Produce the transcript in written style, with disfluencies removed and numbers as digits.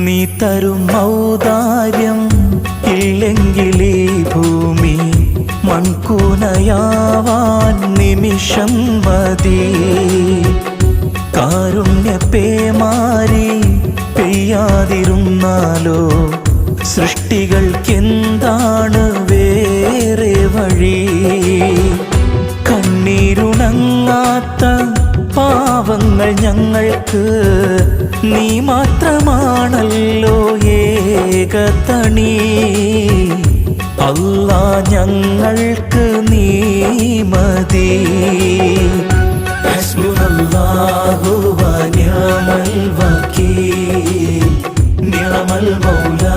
നീ തരും ഔദാര്യം ഇല്ലെങ്കിലീ ഭൂമി മൺകൂനയാവാൻ നിമിഷം മതി. കാരുണ്യപ്പേമാരി പെയ്യാതിരുന്നാലോ സൃഷ്ടികൾക്കെന്താണ് വേറെ വഴി? കണ്ണീരുണങ്ങാത്ത പാവങ്ങൾ ഞങ്ങൾക്ക് നീ മാത്രമാണല്ലോ ഏകതണി. അല്ലാ ഞങ്ങൾക്ക് നീ മതി. ഹസ്ബുനല്ലാഹു വ നിഅമൽ വകീൽ, നിഅമൽ മൗലാ